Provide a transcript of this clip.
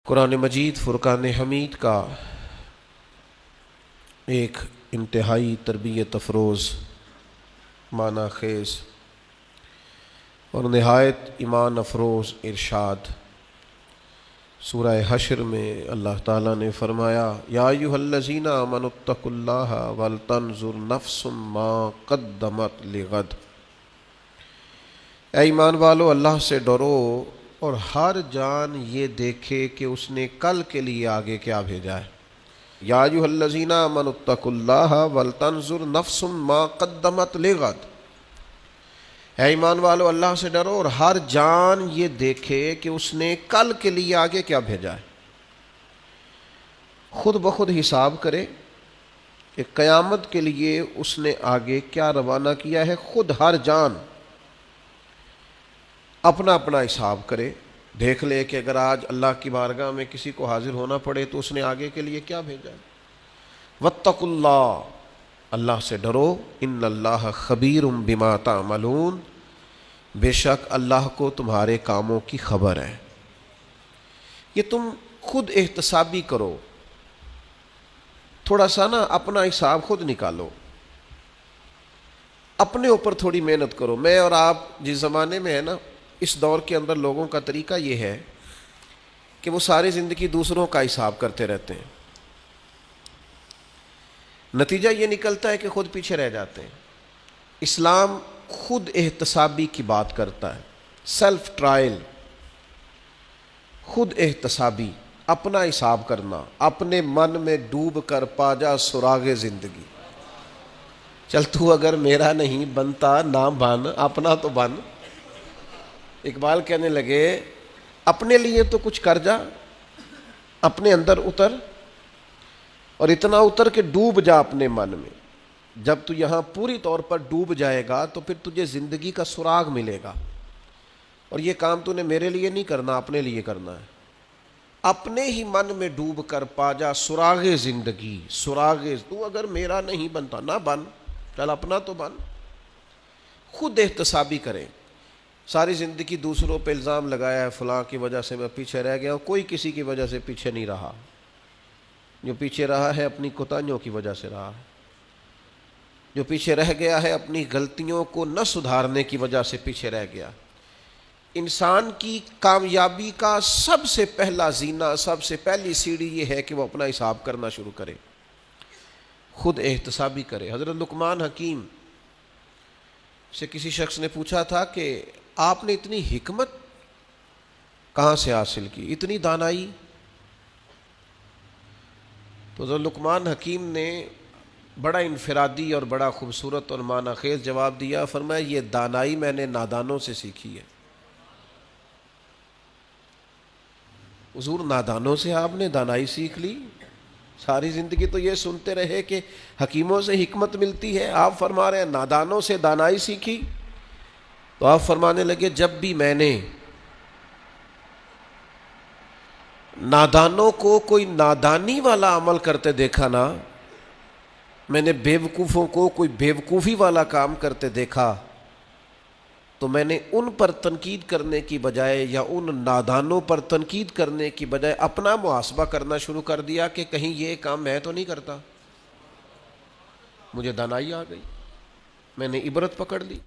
قرآن مجید فرقان حمید کا ایک انتہائی تربیت افروز، معنی خیز اور نہایت ایمان افروز ارشاد سورہ حشر میں اللہ تعالیٰ نے فرمایا، یا ایھا الذین آمنوا اتقوا اللہ ولتنظر نفس ما قدمت لغد۔ اے ایمان والو، اللہ سے ڈرو اور ہر جان یہ دیکھے کہ اس نے کل کے لیے آگے کیا بھیجا ہے۔ یا ایھا الذین آمنوا اتقوا اللہ ولتنظر نفس ما قدمت لغد۔ اے ایمان والو، اللہ سے ڈرو اور ہر جان یہ دیکھے کہ اس نے کل کے لیے آگے کیا بھیجا ہے۔ خود بخود حساب کرے کہ قیامت کے لیے اس نے آگے کیا روانہ کیا ہے۔ خود ہر جان اپنا اپنا حساب کرے، دیکھ لے کہ اگر آج اللہ کی بارگاہ میں کسی کو حاضر ہونا پڑے تو اس نے آگے کے لیے کیا بھیجا ہے۔ واتقوا اللہ، اللہ سے ڈرو، ان اللہ خبیر بما تعملون، بے شک اللہ کو تمہارے کاموں کی خبر ہے۔ یہ تم خود احتسابی کرو، تھوڑا سا نا اپنا حساب خود نکالو، اپنے اوپر تھوڑی محنت کرو۔ میں اور آپ جس زمانے میں ہے نا، اس دور کے اندر لوگوں کا طریقہ یہ ہے کہ وہ ساری زندگی دوسروں کا حساب کرتے رہتے ہیں، نتیجہ یہ نکلتا ہے کہ خود پیچھے رہ جاتے ہیں۔ اسلام خود احتسابی کی بات کرتا ہے، سیلف ٹرائل، خود احتسابی، اپنا حساب کرنا، اپنے من میں ڈوب کر پا جا سراغ زندگی۔ چل تو اگر میرا نہیں بنتا نہ بن، اپنا تو بن۔ اقبال کہنے لگے، اپنے لیے تو کچھ کر جا، اپنے اندر اتر اور اتنا اتر کہ ڈوب جا اپنے من میں۔ جب تو یہاں پوری طور پر ڈوب جائے گا تو پھر تجھے زندگی کا سراغ ملے گا۔ اور یہ کام تو نے میرے لیے نہیں کرنا، اپنے لیے کرنا ہے۔ اپنے ہی من میں ڈوب کر پا جا سراغ زندگی، سراغ۔ تو اگر میرا نہیں بنتا نہ بن، چل اپنا تو بن۔ خود احتسابی کریں۔ ساری زندگی دوسروں پہ الزام لگایا ہے، فلاں کی وجہ سے میں پیچھے رہ گیا ہوں۔ کوئی کسی کی وجہ سے پیچھے نہیں رہا، جو پیچھے رہا ہے اپنی کوتاہیوں کی وجہ سے رہا ہے، جو پیچھے رہ گیا ہے اپنی غلطیوں کو نہ سدھارنے کی وجہ سے پیچھے رہ گیا۔ انسان کی کامیابی کا سب سے پہلا زینہ، سب سے پہلی سیڑھی یہ ہے کہ وہ اپنا حساب کرنا شروع کرے، خود احتسابی کرے۔ حضرت لقمان حکیم سے کسی شخص نے پوچھا تھا کہ آپ نے اتنی حکمت کہاں سے حاصل کی، اتنی دانائی؟ تو حضرت لقمان حکیم نے بڑا انفرادی اور بڑا خوبصورت اور معنی خیز جواب دیا، فرمایا یہ دانائی میں نے نادانوں سے سیکھی ہے۔ حضور، نادانوں سے آپ نے دانائی سیکھ لی؟ ساری زندگی تو یہ سنتے رہے کہ حکیموں سے حکمت ملتی ہے، آپ فرما رہے ہیں نادانوں سے دانائی سیکھی؟ تو آپ فرمانے لگے، جب بھی میں نے نادانوں کو کوئی نادانی والا عمل کرتے دیکھا نا، میں نے بیوقوفوں کو کوئی بیوقوفی والا کام کرتے دیکھا، تو میں نے ان پر تنقید کرنے کی بجائے یا ان نادانوں پر تنقید کرنے کی بجائے اپنا محاسبہ کرنا شروع کر دیا کہ کہیں یہ کام میں تو نہیں کرتا۔ مجھے دانائی آ گئی، میں نے عبرت پکڑ لی۔